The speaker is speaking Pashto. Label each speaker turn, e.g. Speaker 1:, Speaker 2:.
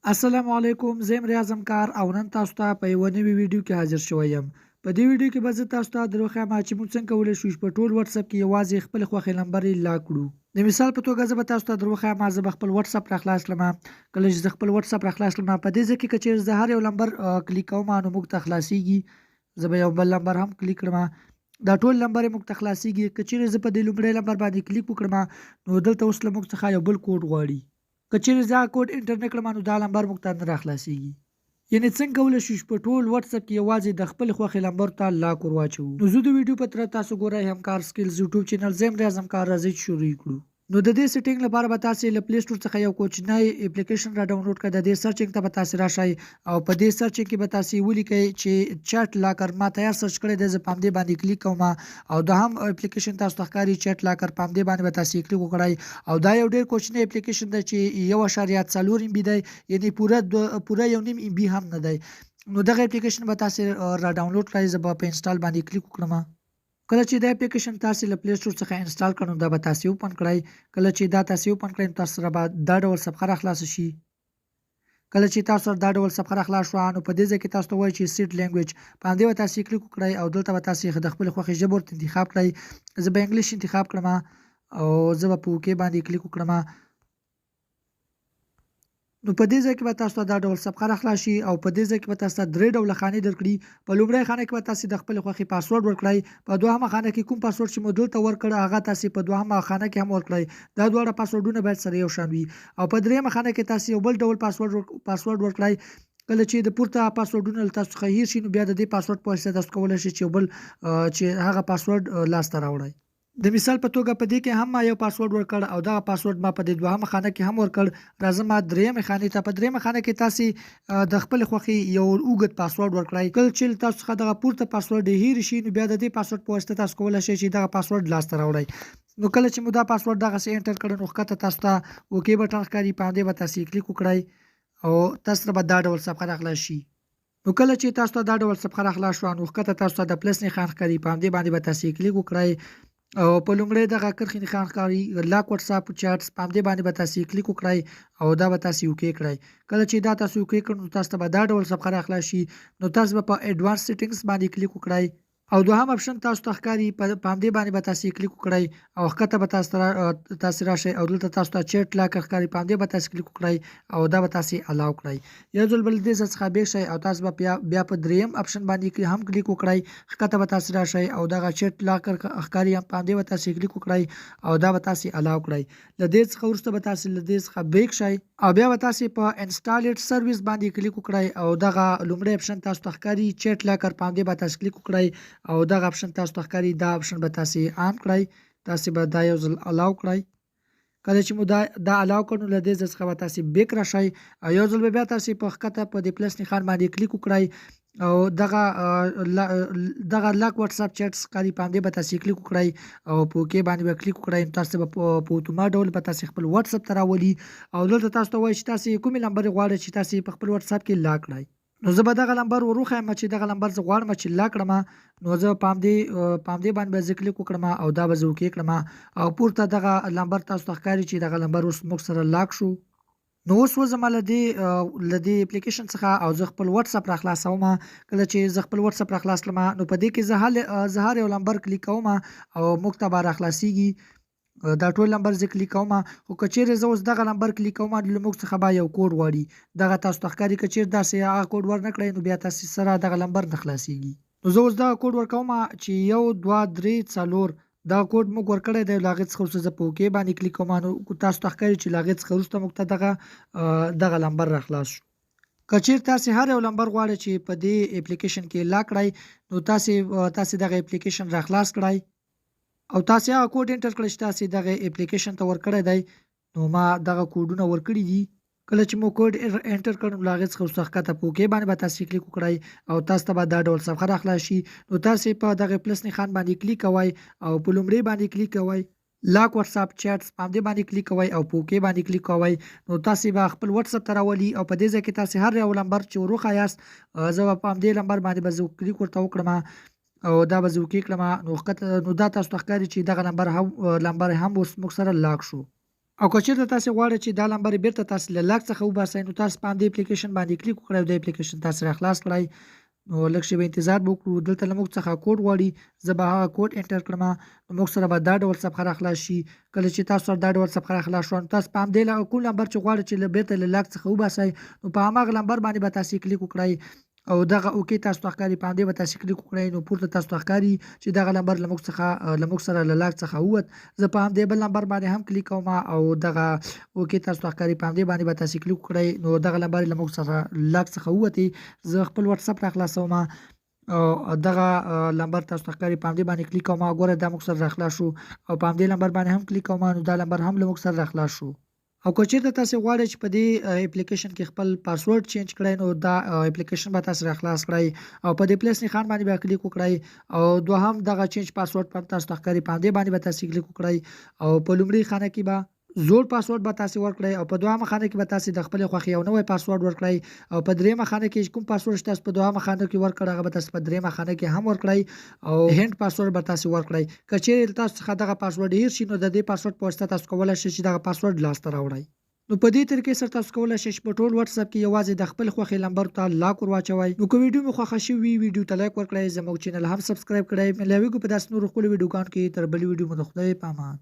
Speaker 1: السلام علیکم، زه یم ریاض کار او نن تاسو ته په یوه نوي ویډیو کې حاضر شوی یم. په دې ویډیو کې به زه تاسو ته دروښیم چې موږ څنګه کولی شو چې په ټول وټساپ کې یوازې خپل خوښې نمبرې لاک کړو. د مثال په توګه زه به تاسو ته دروښیم، زه به خپل وټساپ راخلاص کړم. کله چې زه خپل وټساپ راخلاص کړم، په دې ځای کې که چېرې زه هر یو نمبر کلیک کوم نو موږ ته خلاصیږي. زه به یو بل نمبر هم کلیک کړم، دا ټول نمبر یې موږ ته خلاصیږي. که چېرې زه په دې لومړی نمبر باندې کلیک وکړم نو دلته اوس له موږ څخه یو بل کوډ غواړي. که چېرې زه هغه کوډ انټر نه کړم نو دا نمبر موږ ته نه راخلاصیږي. یعنې څنګه کولی شو چې په ټول وټساپ کې یوازې د خپل خوښې نمبر ته لاک ور واچوو. نو زه د ویډیو په ترڅ تاسو ګورئ همکار سکلز یوټیوب چینل، زه یم ریاض همکار. راځئ چې شروع کړو. نو د دې سیټینګ لپاره به تاسې له پلی سټور څخه یو کوچنی اپلیکیشن را ډاونلوډ کړئ. د دې سرچینګ ته به تاسې راشئ او په دې سرچینګ کې به تاسې ولیکئ چې چیټ لاکر. ما تیار سرچ کړی دی، زه په همدې باندې کلیک کوم او دوهم اپلیکیشن تاسو ته ښکاري چیټ لاکر. په همدې باندې به تاسې کلیک وکړئ او دا یو ډېر کوچنی اپلیکیشن دی چې 1.4 MB دی، یعنې پوره 1.5 MB هم نه دی. نو دغه اپلیکیشن به تاسې را ډاونلوډ کړئ. زه به په انسټال باندې کلیک وکړم. کله چې دا اپلیکیشن تاسې له پلی سټور څخه انسټال کړئ نو دا به تاسې اوپن کړئ. کله چې دا تاسې اوپن کړئ نو تاسو سره به دا ډول صفحه راخلاصه شي. کله چې تاسو سره دا ډول صفحه راخلاص شوه نو په دې ځای کې تاسو ته وایي چې سیټ لینګویج، په همدې به تاسې کلیک وکړئ او دلته به تاسې د خپلې خوښې ژبه ورته انتخاب کړئ. زه به انګلیش انتخاب کړم او زه به په اوکې باندې کلیک وکړم. نو په دې ځای کې به تاسو ته دا ډول صفحه راخلاص شي او په دې ځای کې به تاسو ته درې ډوله خانې درکړي. په لومړۍ خانه کې به تاسې د خپلې خوښې پاسورډ ورکړئ. په دوهمه خانه کې کوم پاسورډ چې مو دلته ورکړ هغه تاسې په دوهمه خانه کې هم ورکړئ. دا دواړه پاسورډونه باید سره یو شان وي. او په دریمه خانه کې تاسې یو بل ډول پاسورډ ورکړئ. کله چې د پورته پاسورډونه له تاسو څخه هیر شي نو بیا د دې پاسورډ په واسطه تاسو کولی شئ چې یو بل چې هغه پاسورډ لاسته راوړئ. د مثال په توګه په دې کې هم ما یو پاسورډ ورکړ او دغه پاسورډ ما په دې دوهمه خانه کې هم ورکړ. راځم ما درېیمې خانې ته. په درېیمه خانه کې تاسې د خپلې خوښې یو اوږد پاسورډ ورکړئ. کله چې له تاسو څخه دغه پورته پاسورډ هیر شي نو بیا د دې پاسورډ په واسطه تاسو کولی شئ چې دغه پاسورډ لاسته راوړئ. نو کله چې مو دا پاسورډ دغسې انټر کړی نو ښکته تاسو ته اوکې بټن ښکاري، په همدې به تاسې کلیک وکړئ او تاسو سره به دا ډول صفحه راخلاص شي. نو کله چې تاسو ته دا ډول صفحه راخلاص شوه نو ښکته تاسو ته د پلس نښان ښکاري، په همدې باندې به تاسې کلیک وکړئ او په لومړی دغه کرښې نښان ښکاري لاک وټساپ چیټس، په همدې باندې به تاسې کلیک وکړئ او دا به تاسې اوکې کړئ. کله چې دا تاسې اوکې کړئ نو تاسو ته به دا ډول صفحه راخلاص شي. نو تاسو به په ایډوانس سیټینګز باندې کلیک وکړئ او دوهم اپشن تاسو ته ښکاري، په همدې باندې به تاسې کلیک وکړئ او ښکته به تاسې راشئ او دلته تاسو ته چیټ لاکر ښکاري، په همدې به تاسې کلیک وکړئ او دا به تاسې الاو کړئ. یو ځل بل دې څخه بیک شئ او تاسو به بیا په درېیم اپشن باندې هم کلیک وکړئ. ښکته به تاسې راشئ او دغه چیټ لاکر ښکاري، په همدې به تاسې کلیک وکړئ او دا به تاسې الاو کړئ. له دې څخه وروسته به تاسې له دې څخه بیک شئ او بیا به تاسې په انسټالډ سرویس باندې کلیک وکړئ او دغه لومړی اپشن تاسو ته ښکاري چیټ لاکر، په همدې به تاسې کلیک وکړئ او دغه اپشن تاسو ته ښکاري، دا اپشن به تاسې آن کړئ. تاسې به دا یو ځل الاو کړئ. کله چې مو دا الاو کړ نو له دې ځای څخه به تاسې بیک راشئ او یو ځل به بیا تاسې په ښکته په دې پلس نښان باندې کلیک وکړئ او دغه لاک وټساپ چیټس ښکاري، په همدې به تاسې کلیک وکړئ او په اوکې باندې به کلیک وکړئ. نو تاسو به په اتومات ډول به تاسې خپل وټساپ ته راولي او دلته تاسو ته وایي چې تاسې کومې نمبرې غواړئ چې تاسې په خپل وټساپ کې لاک کړئ. نو زه به دغه نمبر ور وښیم چې دغه نمبر زه غواړم چې لاک کړم. نو زه په همدې باندې به زه کلیک وکړم او دا به زه اوکې کړم او پورته دغه نمبر تاسو ته ښکاري چې دغه نمبر اوس موږ سره لاک شو. نو اوس وځم له دې اپلیکیشن څخه او زه خپل وټساپ راخلاصوم. کله چې زه خپل وټساپ راخلاص کړم نو په دې کې زه هر یو نمبر کلیک کوم او موږ ته به راخلاصیږي. دا ټول نمبر زه کلیک کوم، خو که چیرې زه اوس دغه نمبر کلیک کوم له موږ څخه به یو کوډ غواړي. دغه تاسو ته ښکاري، که چیرې داسې هغه کوډ ورنه کړئ نو بیا تاسې سره دغه نمبر نه خلاصیږي. نو زه اوس دغه کوډ ورکوم چې 1 2 3 4. دا کوډ موږ ورکړی دی، له هغې څخه وروسته زه په اوکې باندې کلیک کوم. نو تاسو ته ښکاري چې له هغې څخه وروسته موږ ته دغه نمبر راخلاص شو. که چیرې تاسې هر یو نمبر غواړئ چې په دې اپلیکیشن کې لاک کړئ نو تاسې دغه اپلیکیشن راخلاص کړئ او تاسې هغه کوډ انټر کړئ چې تاسې دغه اپلیکیشن ته ورکړی دی. نو ما دغه کوډونه ورکړي دي. کله چې مو کوډ انټر کړ نو له هغې څخه وروسته ښکته په اوکې باندې به تاسې کلیک وکړئ او تاسو ته به دا ډول صفحه راخلاص شي. نو تاسې په دغه پلس نښان باندې کلیک کوئ او په لومړي باندې کلیک کوئ، لاک وټساپ چیټس، په همدې باندې کلیک کوئ او په اوکې باندې کلیک کوئ. نو تاسې به خپل وټساپ ته راولي او په دې ځای کې تاسې هر یو نمبر چې ور وښایاست، زه به په همدې نمبر باندې به زه کلیک ورته وکړم او دا به زه اوکې کړم. نو دا تاسو ته ښکاري چې دغه نمبر هم اوس موږ سره لاک شو. او که چېرته تاسې غواړئ چې دا نمبر یې بېرته تاسې له لاک څخه وباسئ نو تاسو په همدې اپلیکیشن باندې کلیک وکړئ او د اپلیکیشن تاسې راخلاص کړئ. نو لږ شېبه انتظار به وکړو. دلته له موږ څخه کوډ غواړي. زه به هغه کوډ انټر کړم. نو موږ سره به دا ډول صفحه راخلاص شي. کله چې تاسو سره دا ډول صفحه راخلاص شوه نو تاسو په همدې کوم نمبر چې غواړئ چې بېرته له لاک څخه وباسئ نو په هماغه نمبر باندې به تاسې کلیک وکړئ او دغه اوکې تاسو ته ښکاري. په همدې به تاسې کلیک وکړئ نو پورته تاسو ته ښکاري چې دغه نمبر له موږ سره له لاک څخه ووت. زه په همدې بل نمبر باندې هم کلیک کوم او دغه اوکې تاسو ته ښکاري. په همدې باندې به تاسې کلیک وکړئ نو دغه نمبر له موږ سره لاک څخه ووتې. زه خپل واتساپ راخلاصوم او دغه نمبر تاسو ته ښکاري. په همدې باندې کلیک کوم. ګوره دا موږ سره راخلاص شو او په همدې نمبر باندې هم کلیک کوم نو دا نمبر هم له موږ سره راخلاص شو. او که چېرته تاسې غواړئ چې په دې اپلیکیشن کې خپل پاسورډ چینج کړئ نو دا اپلیکیشن به تاسې راخلاص کړئ او په دې پلس نښان باندې به کلیک وکړئ او دوهم دغه چینج پاسورډ پر تاسو ته ښکاري. په همدې باندې به تاسې کلیک وکړئ او په لومړي خانه کې به زوړ پاسورډ به تاسې ورکړئ او په دوهمه خانه کې به تاسې د خپلې خوښې یو نوی پاسورډ ورکړئ او په دریمه خانه کې کوم پاسورډ چې تاسو په دوهمه خانه کې ورکړ هغه به تاسې په دریمه خانه کې هم ورکړئ او هند پاسورډ به تاسې ورکړئ. که چیرې تاسو څخه دغه پاسورډ هیر شي نو د دې پاسورډ په واسطه تاسو کولی شئ چې دغه پاسورډ لاسته راوړئ. نو په دې طریقې سره تاسو کولی شئ چې په ټول واتساپ کې یوازې د خپل خوښې نمبر ته لاک ور واچوئ. نو که ویډیو مو خوښه شوې وي ویډیو ته لایک ورکړئ، زموږ چینل هم سبسکرایب کړئ. ملاویږو په داسې نورو ښکلو ویډیوګانو کې. تر بلې ویډیو مو د خدای په امان.